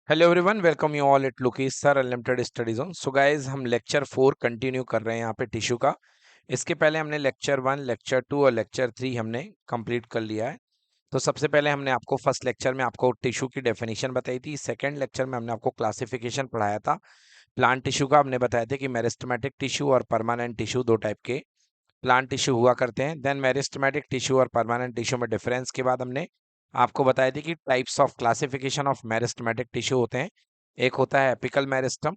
Hello everyone, welcome you all at लुकीज sir unlimited study zone. So guys, हम lecture 4 continue कर रहे हैं यहाँ पे टिश्यू का। इसके पहले हमने लेक्चर 1, लेक्चर 2 और लेक्चर 3 हमने कंप्लीट कर लिया है। तो सबसे पहले हमने आपको फर्स्ट लेक्चर में आपको टिश्यू की डेफिनेशन बताई थी। सेकंड लेक्चर में हमने आपको क्लासिफिकेशन पढ़ाया था प्लांट टिश्यू का। हमने बताया था कि मेरिस्टेमेटिक टिश्यू और परमानेंट टिश्यू दो टाइप के प्लांट टिश्यू हुआ करते हैं। देन मेरिस्टेमेटिक टिश्यू और परमानेंट टिश्यू में डिफरेंस के बाद हमने आपको बताया थी कि types of classification of meristematic tissue होते हैं। एक होता है एपिकल मेरिस्टम,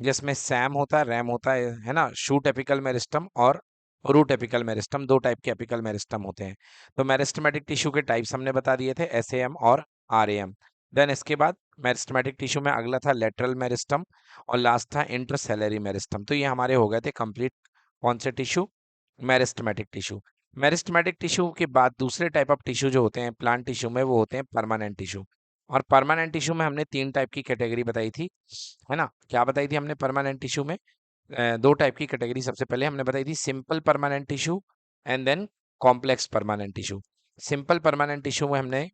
जिसमें सैम होता है, रैम होता है ना। शूट एपिकल मेरिस्टम और रूट एपिकल मेरिस्टम, दो टाइप के एपिकल मेरिस्टम होते हैं। तो मेरिस्टेमेटिक टिश्यू के टाइप्स हमने बता दिए थे, एसएएम और आरएएम। देन इसके बाद मेरिस्टेमेटिक टिश्यू में अगला था लेटरल मेरिस्टम और लास्ट था इंटरसेलरी मेरिस्टम। तो ये हमारे हो गए थे कंप्लीट कौन से tissue, meristematic tissue. Meristematic tissue के बाद दूसरे टाइप ऑफ टिश्यू जो होते हैं प्लांट टिश्यू में, वो होते हैं परमानेंट टिश्यू। और परमानेंट टिश्यू में हमने तीन टाइप की कैटेगरी बताई थी, है ना। क्या बताई थी हमने परमानेंट टिश्यू में? दो टाइप की कैटेगरी सबसे पहले हमने बताई थी, simple permanent tissue and then complex permanent tissue. Simple permanent tissue में हमने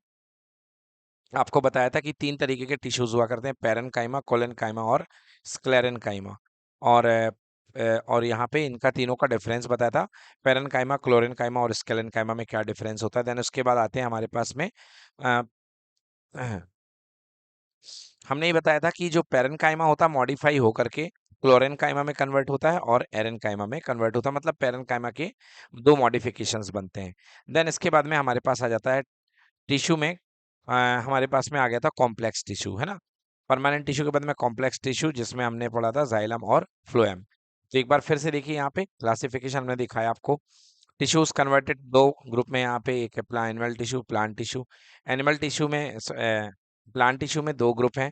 आपको बताया था कि तीन तरीके के टिश्यूज हुआ करते हैं, पैरेनकाइमा, कोलेनकाइमा और स्क्लेरेनकाइमा। और और यहाँ पे इनका तीनों का डिफरेंस बताया था, पैरेनकाइमा, क्लोरेनकाइमा और स्क्लेरेनकाइमा में क्या डिफरेंस होता है। देन उसके बाद आते हैं हमारे पास में अ, हमने ये बताया था कि जो पैरेनकाइमा होता है मॉडिफाई होकर के क्लोरेनकाइमा में कन्वर्ट होता है और एरेनकाइमा में कन्वर्ट होता है, मतलब पैरेनकाइमा के दो मॉडिफिकेशंस बनते हैं। देन इसके बाद में हमारे पास आ जाता है टिश्यू में, हमारे पास में आ गया था कॉम्प्लेक्स टिश्यू, है ना। परमानेंट टिश्यू के बाद में कॉम्प्लेक्स टिश्यू, जिसमें हमने पढ़ा था जाइलम और फ्लोएम। तो एक बार फिर से देखिए, यहाँ पे क्लासिफिकेशन हमने दिखाया आपको। टिश्यूज कन्वर्टेड दो ग्रुप में, यहाँ पे एक है animal tissue, plant tissue. Animal tissue में प्लांट टिश्यू में दो ग्रुप हैं,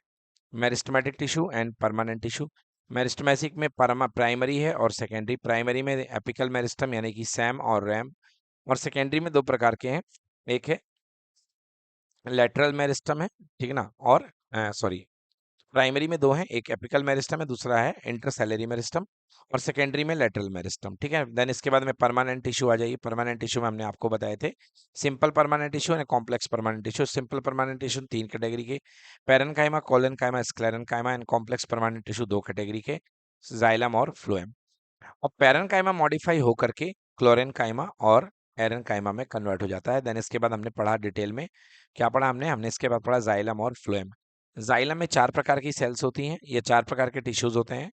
meristematic tissue and permanent tissue. Meristematic में प्राइमरी है और सेकेंडरी। प्राइमरी में एपिकल मेरिस्टम यानी कि सैम और रैम, और सेकेंडरी में दो प्रकार के हैं, एक है लेटरल मेरिस्टम है, ठीक है ना, और सॉरी, प्राइमरी में दो हैं, एक एपिकल मेरिस्टम है, दूसरा है इंटरसेलरी मेरिस्टम, और सेकेंडरी में लेटरल मेरिस्टम, ठीक है। देन इसके बाद में परमानेंट टिश्यू आ जाइए। परमानेंट टिश्यू में हमने आपको बताए थे simple permanent tissue and complex permanent tissue. Simple permanent tissue तीन कैटेगरी के, parenchyma, collenchyma, sclerenchyma, and complex permanent tissue दो कैटेगरी के, जाइलम और फ्लोएम। और पैरेनकाइमा मॉडिफाई होकर के क्लोरेनकाइमा और एरेनकाइमा में कन्वर्ट हो जाता है। देन इसके बाद हमने पढ़ा डिटेल में, क्या पढ़ा हमने हमने इसके बाद पढ़ा जाइलम और फ्लोएम। जाइलम में चार प्रकार की सेल्स होती हैं, ये चार प्रकार के टिश्यूज होते हैं,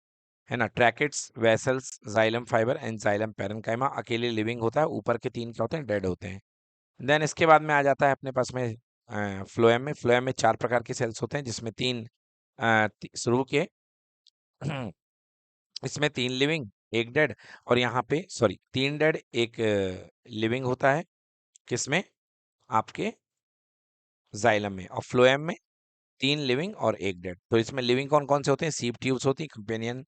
है ना। Tracheids, vessels, xylem fibre and xylem parenchyma अकेले लिविंग होता है, ऊपर के तीन क्या होते हैं, डेड होते हैं। देन इसके बाद में आ जाता है अपने पास में फ्लोएम में। फ्लोएम में चार प्रकार के सेल्स होते हैं, जिसमें तीन शुरू के इसमें तीन लिविंग एक डेड, और यहाँ पे सॉरी तीन डेड एक लिविंग होता है, किसमें, आपके जाइलम में। और फ्लोएम में तीन लिविंग और एक डेड। तो इसमें लिविंग कौन कौन से होते हैं, सीप ट्यूब्स होती है, companion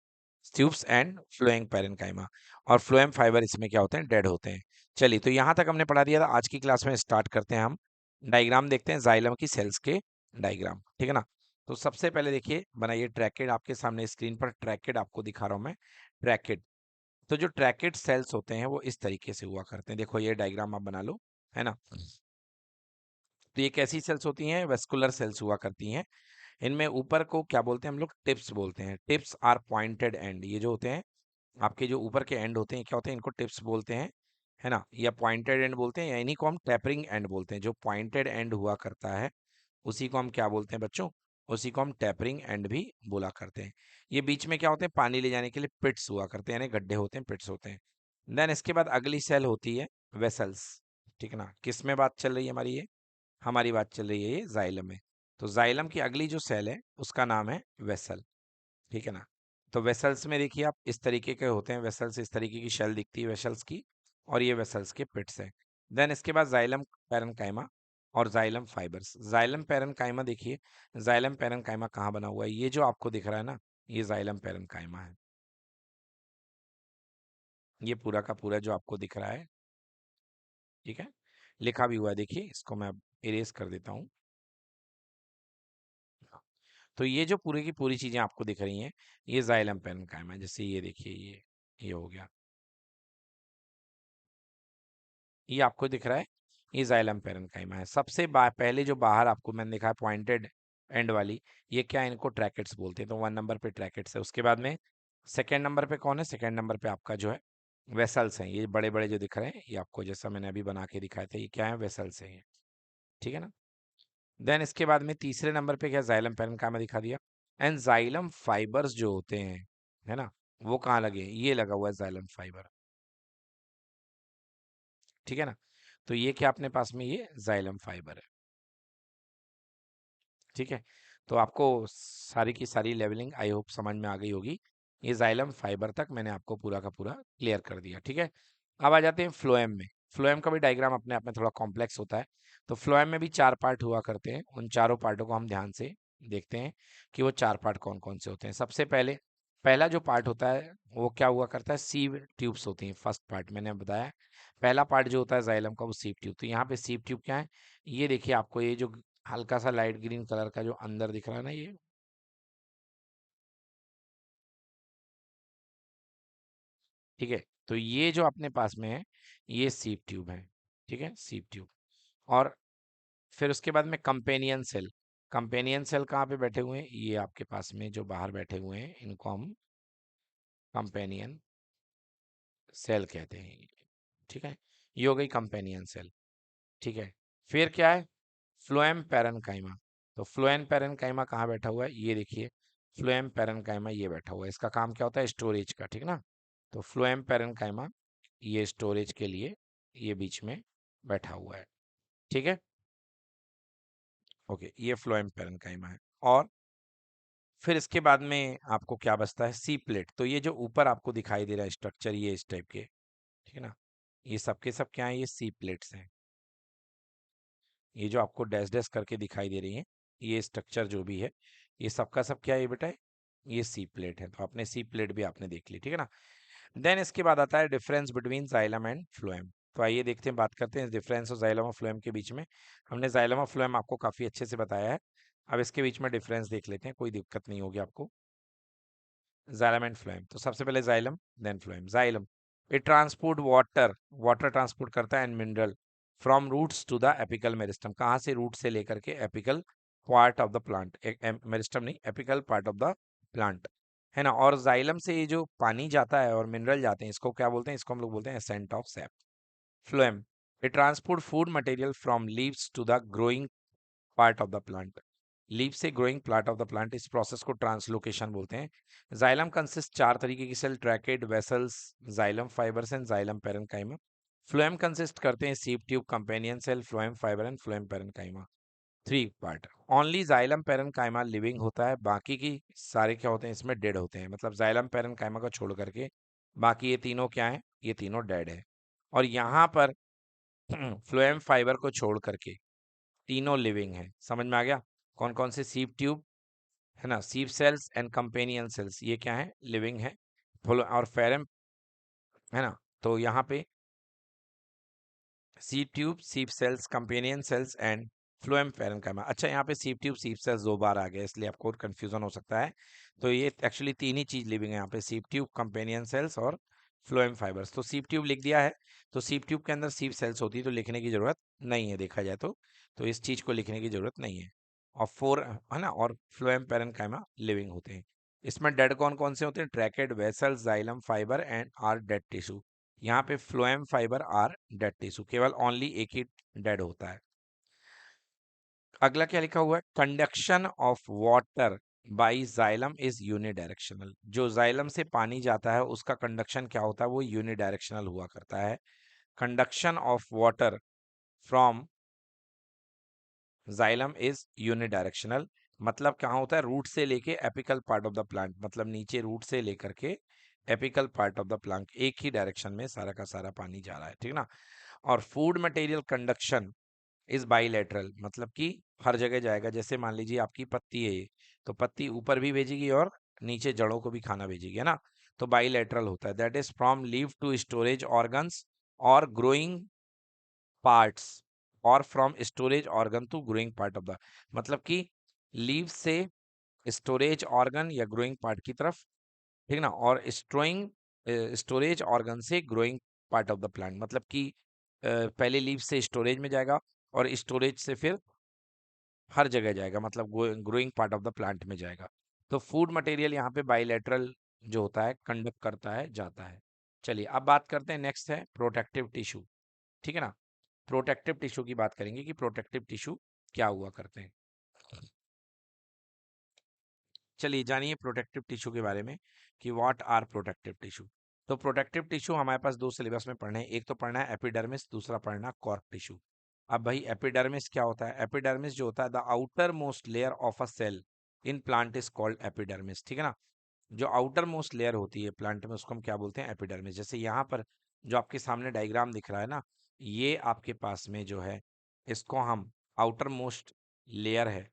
tubes and flowing parenchyma. और फ्लोएम फाइबर इसमें क्या होते हैं, डेड होते हैं। चलिए, तो यहाँ तक हमने पढ़ा दिया था। आज की क्लास में स्टार्ट करते हैं हम, डायग्राम देखते हैं जाइलम की सेल्स के डायग्राम, ठीक है ना। तो सबसे पहले देखिए, बनाइए ट्रैकेड, आपके सामने स्क्रीन पर ट्रैकेड आपको दिखा रहा हूँ मैं, ट्रैकेड। तो जो ट्रैकेड सेल्स होते हैं वो इस तरीके से हुआ करते हैं, देखो ये डायग्राम आप बना लो, है ना। तो ये कैसी सेल्स होती हैं, वेस्कुलर सेल्स हुआ करती हैं। इनमें ऊपर को क्या बोलते हैं हम लोग, टिप्स बोलते हैं। टिप्स आर पॉइंटेड एंड, ये जो होते हैं आपके जो ऊपर के एंड होते हैं, क्या होते हैं, इनको टिप्स बोलते हैं, है ना, या पॉइंटेड एंड बोलते हैं, या इन्हीं को हम टैपरिंग एंड बोलते हैं। जो पॉइंटेड एंड हुआ करता है उसी को हम क्या बोलते हैं बच्चों, उसी को हम टैपरिंग एंड भी बोला करते हैं। ये बीच में क्या होते हैं, पानी ले जाने के लिए पिट्स हुआ करते हैं, यानी गड्ढे होते हैं, पिट्स होते हैं। देन इसके बाद अगली सेल होती है वेसल्स, ठीक है ना। किस में बात चल रही है हमारी, ये हमारी बात चल रही है ये जाइलम में। तो जाइलम की अगली जो सेल है उसका नाम है वेसल, ठीक है ना। तो वेसल्स में देखिए आप, इस तरीके के होते हैं वेसल्स, इस तरीके की शेल दिखती है वेसल्स की, और ये वेसल्स के पिट्स है। देन इसके बाद जाइलम पैरेनकाइमा और जाइलम फाइबर्स। जाइलम पैरेनकाइमा देखिए, जाइलम पैरेनकाइमा कहाँ बना हुआ है, ये जो आपको दिख रहा है ना, ये जाइलम पैरेनकाइमा है। ये पूरा का पूरा जो आपको दिख रहा है, ठीक है, लिखा भी हुआ है, देखिए इसको मैं अब इरेज कर देता हूँ। तो ये जो पूरी की पूरी चीजें आपको दिख रही हैं, ये जाइलम पैरेनकाइमा है। जैसे ये देखिए, ये हो गया, ये आपको दिख रहा है, ये जाइलम पैरेनकाइमा है। सबसे पहले जो बाहर आपको मैंने दिखा है पॉइंटेड एंड वाली, ये क्या है, इनको ट्रैकेट्स बोलते हैं। तो 1 नंबर पे ट्रैकेट्स है। उसके बाद में सेकेंड नंबर पे कौन है, सेकेंड नंबर पे आपका जो है वेसल्स हैं। ये बड़े बड़े जो दिख रहे हैं, ये आपको जैसा मैंने अभी बना के दिखाए थे, ये क्या है, वेसल्स हैं ये, ठीक है ना। देन इसके बाद में तीसरे नंबर पे क्या, जाइलम पैरेन्काइमा दिखा दिया। एंड जाइलम फाइबर्स जो होते हैं, है ना, वो कहाँ लगे, ये लगा हुआ है जाइलम फाइबर, ठीक है ना। तो ये क्या अपने पास में, ये जाइलम फाइबर है, ठीक है। तो आपको सारी की सारी लेवलिंग आई होप समझ में आ गई होगी। ये जाइलम फाइबर तक मैंने आपको पूरा का पूरा क्लियर कर दिया, ठीक है। अब आ जाते हैं फ्लोएम में। फ्लोएम का भी डायग्राम अपने आप में थोड़ा कॉम्प्लेक्स होता है। तो फ्लोएम में भी 4 पार्ट हुआ करते हैं। उन चारों पार्टों को हम ध्यान से देखते हैं कि वो 4 पार्ट कौन कौन से होते हैं। सबसे पहले पहला जो पार्ट होता है वो क्या हुआ करता है, सीव ट्यूब्स होती हैं। फर्स्ट पार्ट मैंने बताया, पहला पार्ट जो होता है जाइलम का वो सीव ट्यूब। तो यहाँ पे सीव ट्यूब क्या है, ये देखिए आपको ये जो हल्का सा लाइट ग्रीन कलर का जो अंदर दिख रहा है ना, ये ठीक है। तो ये जो अपने पास में है, ये सीप ट्यूब है, ठीक है, सीप ट्यूब। और फिर उसके बाद में कंपेनियन सेल। कंपेनियन सेल कहाँ पे बैठे हुए हैं, ये आपके पास में जो बाहर बैठे हुए हैं, इनको हम कंपेनियन सेल कहते हैं, ठीक है। ये हो गई कंपेनियन सेल, ठीक है। फिर क्या है, फ्लोएम पैरेन्काइमा। तो फ्लोएम पैरेन्काइमा कहाँ बैठा हुआ है, ये देखिए, फ्लोएम पैरेन्काइमा ये बैठा हुआ है। इसका काम क्या होता है, स्टोरेज का, ठीक ना। तो फ्लोएम पैरेन्काइमा ये स्टोरेज के लिए ये बीच में बैठा हुआ है, ठीक है। ओके, ये फ्लोएम पैरेन्काइमा है। और फिर इसके बाद में आपको क्या बचता है, सी प्लेट। तो ये जो ऊपर आपको दिखाई दे रहा है स्ट्रक्चर, ये इस टाइप के, ठीक है ना, ये सबके सब क्या है, ये सी प्लेट्स हैं। ये जो आपको डैश डैश करके दिखाई दे रही है, ये स्ट्रक्चर जो भी है, ये सबका सब क्या है, ये बेटा ये सी प्लेट है। तो आपने सी प्लेट भी आपने देख ली, ठीक है ना। देन इसके बाद आता है difference between xylem and phloem. तो आइए देखते हैं, बात करते हैं डिफरेंस और जाइलम और फ्लोएम के बीच में। हमने जाइलम और फ्लोएम आपको काफी अच्छे से बताया है। अब इसके बीच में डिफरेंस देख लेते हैं, कोई दिक्कत नहीं होगी आपको। जाइलम एंड फ्लोएम, तो सबसे पहले xylem then phloem. Xylem, it transport water, water transport करता है and mineral from roots to the apical meristem. कहाँ से, रूट से लेकर के apical part of the plant, meristem नहीं, apical part of the plant, है ना। और जाइलम से ये जो पानी जाता है और मिनरल जाते हैं, इसको क्या बोलते हैं, इसको हम लोग बोलते हैं ascent of sap. Phloem, it transport food material from leaves to the growing part of the plant. Leave से growing part of the plant, इस प्रोसेस को ट्रांसलोकेशन बोलते हैं। जाइलम कंसिस्ट 4 तरीके की cell, tracheid, vessels, xylem fibres and xylem parenchyma. Phloem consist करते हैं sieve tube, companion cell, phloem fibre and phloem parenchyma. 3 part. Only xylem parenchyma living होता है, बाकी की सारे क्या होते हैं, इसमें डेड होते हैं। मतलब जाइलम पैरेन्काइमा को छोड़ करके बाकी ये तीनों क्या है, ये तीनों डेड है। और यहाँ पर फ्लोएम फाइबर को छोड़ करके तीनों लिविंग है। समझ में आ गया, कौन कौन से, सीप ट्यूब, है ना, सीप सेल्स एंड कंपेनियन सेल्स, ये क्या है, लिविंग है। और फेरम, है ना। तो यहाँ पे sieve tube, sieve cells, companion cells and phloem parenchyma. अच्छा, यहाँ पे सीप ट्यूब, सीप सेल्स 2 बार आ गया, इसलिए आपको कंफ्यूजन हो सकता है। तो ये एक्चुअली तीन ही चीज लिविंग है यहाँ पे, सीप ट्यूब, कंपेनियन सेल्स और फ्लोएम फाइबर्स। तो सीप ट्यूब लिख दिया है। तो सीप ट्यूब के अंदर सीप सेल्स होती है, तो लिखने की जरूरत नहीं है देखा जाए तो इस चीज को लिखने की जरूरत नहीं है। और फोर, है ना, और फ्लोएम पैरेन्काइमा लिविंग होते हैं। इसमें डेड कौन कौन से होते हैं, tracheid, vessels, xylem fibre and are dead tissue. यहाँ पे phloem fibre are dead tissue, केवल ओनली एक ही डेड होता है। अगला क्या लिखा हुआ है, conduction of water by xylem is unidirectional. जो जाइलम से पानी जाता है उसका कंडक्शन क्या होता है, वो यूनिडायरेक्शनल हुआ करता है। Conduction of water from xylem is unidirectional. मतलब क्या होता है, रूट से लेके apical part of the plant, मतलब नीचे रूट से लेकर के apical part of the plant, एक ही डायरेक्शन में सारा का सारा पानी जा रहा है, ठीक ना। और food material conduction is bilateral, मतलब कि हर जगह जाएगा। जैसे मान लीजिए आपकी पत्ती है ये, तो पत्ती ऊपर भी भेजेगी और नीचे जड़ों को भी खाना भेजेगी, है ना। तो बाईलेटरल होता है। That is from leave to storage organs और ग्रोइंग पार्ट्स, और from storage organ to growing part of the, मतलब कि लीव से स्टोरेज ऑर्गन या ग्रोइंग पार्ट की तरफ, ठीक ना। और स्टोइंग स्टोरेज ऑर्गन से growing part of the plant, मतलब कि पहले लीव से स्टोरेज में जाएगा और स्टोरेज से फिर हर जगह जाएगा, मतलब growing part of the plant में जाएगा। तो फूड मटेरियल यहाँ पे बाइलेटरल जो होता है कंडक्ट करता है, जाता है। चलिए अब बात करते हैं, नेक्स्ट है प्रोटेक्टिव टिश्यू, ठीक है ना। प्रोटेक्टिव टिश्यू की बात करेंगे कि प्रोटेक्टिव टिश्यू क्या हुआ करते हैं। चलिए जानिए प्रोटेक्टिव टिश्यू के बारे में कि व्हाट आर प्रोटेक्टिव टिश्यू। तो प्रोटेक्टिव टिश्यू हमारे पास दो सिलेबस में पढ़ने हैं, एक तो पढ़ना है एपिडर्मिस, दूसरा पढ़ना कॉर्क टिश्यू। अब भाई एपिडर्मिस क्या होता है? एपिडर्मिस जो होता है the outermost layer of a cell in plant is called epidermis, ठीक है ना। जो आउटर मोस्ट लेयर होती है प्लांट में उसको हम क्या बोलते हैं? एपिडर्मिस। जैसे यहाँ पर जो आपके सामने डायग्राम दिख रहा है ना, ये आपके पास में जो है इसको हम आउटर मोस्ट लेयर है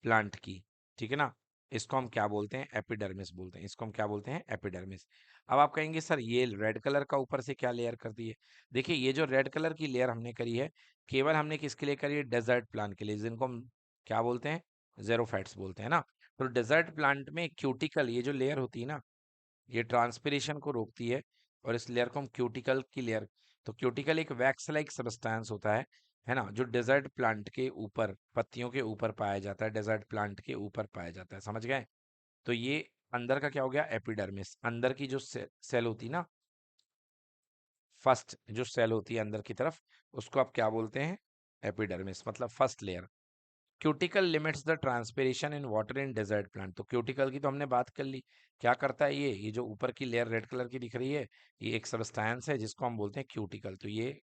प्लांट की, ठीक है ना। इसको हम क्या बोलते हैं? एपिडर्मिस बोलते हैं। इसको हम क्या बोलते हैं? एपिडर्मिस। अब आप कहेंगे सर ये रेड कलर का ऊपर से क्या लेयर कर दी है? देखिए ये जो रेड कलर की लेयर हमने करी है, केवल हमने किसके लिए करी है? डेजर्ट प्लांट के लिए, जिनको हम क्या बोलते हैं? ज़ेरोफाइट्स बोलते हैं ना। तो डेजर्ट प्लांट में क्यूटिकल ये जो लेयर होती है ना, ये ट्रांसपिरेशन को रोकती है, और इस लेयर को हम क्यूटिकल की लेयर। तो क्यूटिकल एक वैक्स लाइक सब्सटेंस होता है ना, जो डेजर्ट प्लांट के ऊपर, पत्तियों के ऊपर पाया जाता है, डेजर्ट प्लांट के ऊपर पाया जाता है, समझ गए। तो ये अंदर का क्या हो गया? एपिडर्मिस। अंदर की जो सेल होती है ना, फर्स्ट जो सेल होती है अंदर की तरफ, उसको आप क्या बोलते हैं? एपिडर्मिस, मतलब first layer. Cuticle limits the transpiration in water in desert plant. तो क्यूटिकल की तो हमने बात कर ली। क्या करता है ये जो ऊपर की लेयर रेड कलर की दिख रही है, ये एक सब्सटेंस है जिसको हम बोलते हैं क्यूटिकल। तो ये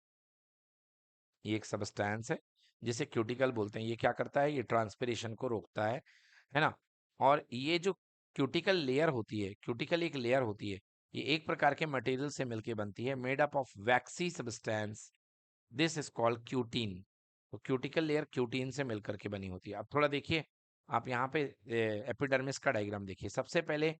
एक सब्सटेंस है जिसे क्यूटिकल बोलते हैं। ये क्या करता है? ये ट्रांसपिरेशन को रोकता है ना। और ये जो क्यूटिकल लेयर होती है, क्यूटिकल एक लेयर होती है, ये एक प्रकार के मटेरियल से मिलकर बनती है, made up of vaccine substance, this is called cutin. तो क्यूटिकल लेयर क्यूटीन से मिलकर के बनी होती है। अब थोड़ा देखिए, आप यहाँ पे एपिडर्मिस का डायग्राम देखिए। सबसे पहले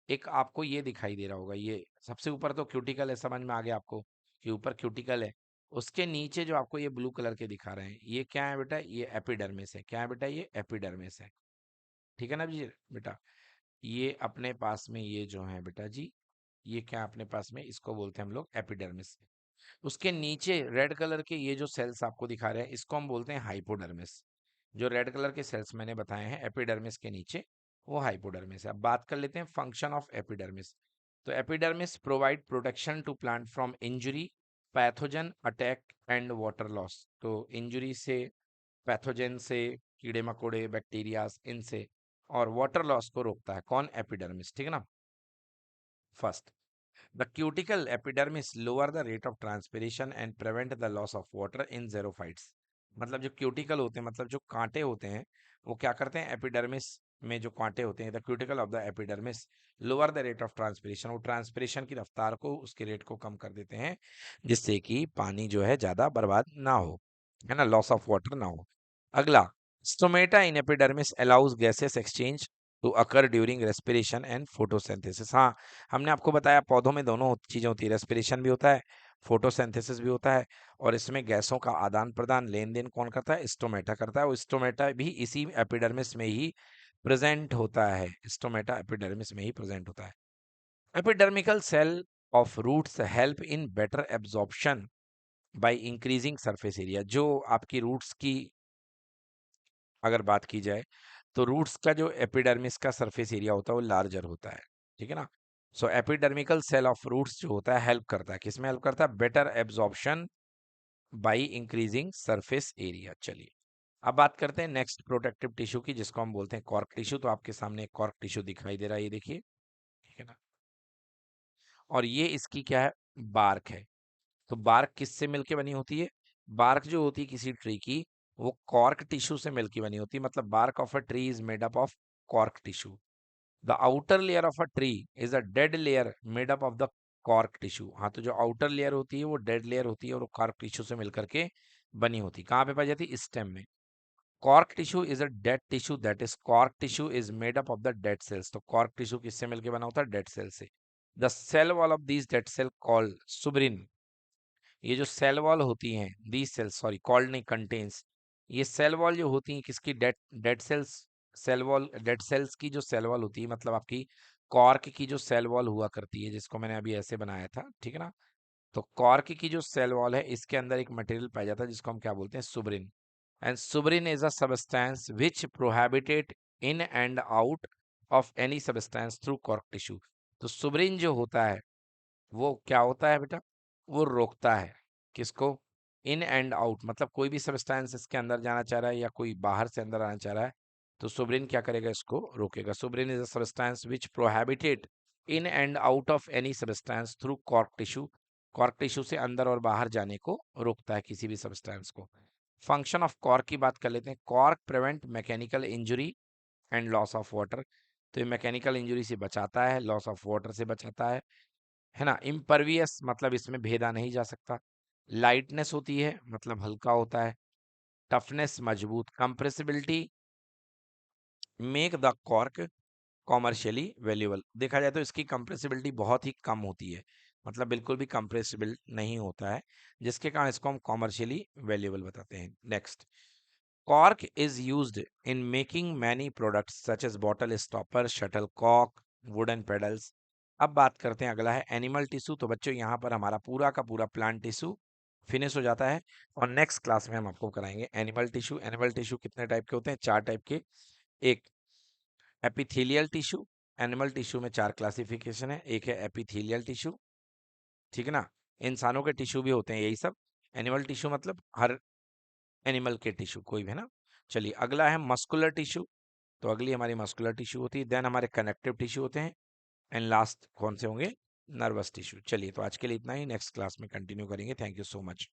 एक आपको ये दिखाई दे रहा होगा, ये सबसे ऊपर तो क्यूटिकल है, समझ में आ गया आपको कि ऊपर क्यूटिकल है। उसके नीचे जो आपको ये ब्लू कलर के दिखा रहे हैं, ये क्या है बेटा? ये एपिडर्मिस है। क्या है बेटा? ये एपिडर्मिस है, ठीक है ना जी बेटा। ये अपने पास में ये जो है बेटा जी, ये क्या अपने पास में, इसको बोलते हैं हम लोग एपिडर्मिस। उसके नीचे रेड कलर के ये जो सेल्स आपको दिखा रहे हैं, इसको हम बोलते हैं हाइपोडर्मिस। जो रेड कलर के सेल्स मैंने बताए हैं एपिडर्मिस के नीचे, वो हाइपोडर्मिस है। अब बात कर लेते हैं फंक्शन ऑफ एपिडर्मिस। तो epidermis provide protection to plant from injury, pathogen attack and water loss. तो इंजुरी से, पैथोजन से, कीड़े मकोड़े, बैक्टीरिया, इनसे, और वाटर लॉस को रोकता है कौन? एपिडर्मिस, ठीक है ना। First, the cuticle epidermis lower the rate of transpiration and prevent the loss of water in xerophytes। मतलब जो क्यूटिकल होते हैं, मतलब जो कांटे होते हैं, वो क्या करते हैं? एपिडर्मिस में जो कांटे होते हैं, the cuticle of the epidermis lower the rate of transpiration, वो ट्रांसपिरेशन की रफ्तार को, उसके रेट को कम कर देते हैं, जिससे कि पानी जो है ज्यादा बर्बाद ना हो, है ना, लॉस ऑफ वाटर ना हो। अगला, stomata in epidermis allows gases exchange to occur during respiration and photosynthesis. हाँ, हमने आपको बताया पौधों में दोनों चीजें होती है, रेस्पिरेशन भी होता है, फोटोसिंथेसिस भी होता है, और इसमें गैसों का आदान प्रदान, लेन देन कौन करता है? स्टोमेटा करता है। वो स्टोमेटा भी इसी एपिडर्मिस में ही प्रेजेंट होता है, स्टोमेटा एपिडर्मिस में ही प्रेजेंट होता है। Epidermal cell of roots help in better absorption by increasing surface area. जो आपकी रूट्स की अगर बात की जाए, तो रूट्स का जो एपिडर्मिस का सरफेस एरिया होता है वो लार्जर होता है, ठीक है ना। सो एपिडर्मिकल सेल ऑफ रूट्स जो होता है हेल्प करता है, किसमें हेल्प करता है? Better absorption by increasing surface area. चलिए अब बात करते हैं नेक्स्ट प्रोटेक्टिव टिश्यू की, जिसको हम बोलते हैं कॉर्क टिश्यू। तो आपके सामने एक कॉर्क टिश्यू दिखाई दे रहा है, ये देखिए, ठीक है ना। और ये इसकी क्या है? बार्क है। तो बार्क किससे मिलके बनी होती है? बार्क जो होती है किसी ट्री की, वो कॉर्क टिश्यू से मिलके बनी होती है। मतलब bark of a tree is made up of cork tissue. The outer layer of a tree is a dead layer made up of the cork tissue. हाँ, तो जो आउटर लेयर होती है वो डेड लेयर होती है, और वो कॉर्क टिश्यू से मिलकर के बनी होती है। कहाँ पे पाई जाती है? स्टेम में। Cork tissue is a dead tissue, that is cork tissue is made up of the dead cells. तो कॉर्क टिश्यू किससे मिलकर बना होता है? डेड सेल से। The cell wall of these dead cell called suberin. ये जो सेल वॉल होती हैं, दी सेल्स, सॉरी कॉल्ड नहीं, कंटेन्स, ये सेल वॉल जो होती हैं किसकी? Dead dead cells. Cell wall, dead cells की जो सेल वॉल होती है, मतलब आपकी कॉर्क की जो सेल वॉल हुआ करती है, जिसको मैंने अभी ऐसे बनाया था, ठीक है ना। तो कॉर्क की जो सेल वॉल है, इसके अंदर एक मटेरियल पाया जाता है जिसको हम क्या बोलते हैं? Suberin, and suberin is a substance which prohibited in and out of any substance through cork tissue. तो सुब्रिन जो होता है वो क्या होता है बेटा, वो रोकता है किसको, इन एंड आउट, मतलब कोई भी सब्सटेंस इसके अंदर जाना चाह रहा है या कोई बाहर से अंदर आना चाह रहा है तो सुब्रिन क्या करेगा, इसको रोकेगा। Suberin is a substance which prohibited in and out of any substance through cork tissue. Cork tissue से अंदर और बाहर जाने को रोकता है किसी भी सब्सटेंस को। फंक्शन ऑफ कॉर्क की बात कर लेते हैं। Cork prevent mechanical injury and loss of water. तो ये मैकेनिकल इंजरी से बचाता है, लॉस ऑफ वाटर से बचाता है ना। इम्परवियस मतलब इसमें भेदा नहीं जा सकता। लाइटनेस होती है मतलब हल्का होता है। टफनेस मजबूत। Compressibility make the cork commercially valuable. देखा जाए तो इसकी कंप्रेसिबिलिटी बहुत ही कम होती है, मतलब बिल्कुल भी कंप्रेसिबल नहीं होता है, जिसके कारण इसको हम कॉमर्शियली वैल्यूएबल बताते हैं। Next, cork is used in making many products such as bottle stopper, shuttlecock, wooden paddles. अब बात करते हैं, अगला है एनिमल टिश्यू। तो बच्चों यहाँ पर हमारा पूरा का पूरा प्लांट टिश्यू फिनिश हो जाता है और नेक्स्ट क्लास में हम आपको कराएंगे एनिमल टिश्यू। एनिमल टिश्यू कितने टाइप के होते हैं, 4 टाइप के। एक एपिथेलियल टिश्यू। एनिमल टिश्यू में 4 क्लासिफिकेशन है। एक है एपिथेलियल टिश्यू, ठीक है ना, इंसानों के टिश्यू भी होते हैं यही सब। एनिमल टिश्यू मतलब हर एनिमल के टिश्यू कोई भी ना। चलिए अगला है मस्कुलर टिश्यू। तो अगली हमारी मस्कुलर टिश्यू होती है। देन हमारे कनेक्टिव टिश्यू होते हैं एंड लास्ट कौन से होंगे, नर्वस टिश्यू। चलिए तो आज के लिए इतना ही, नेक्स्ट क्लास में कंटिन्यू करेंगे। Thank you so much.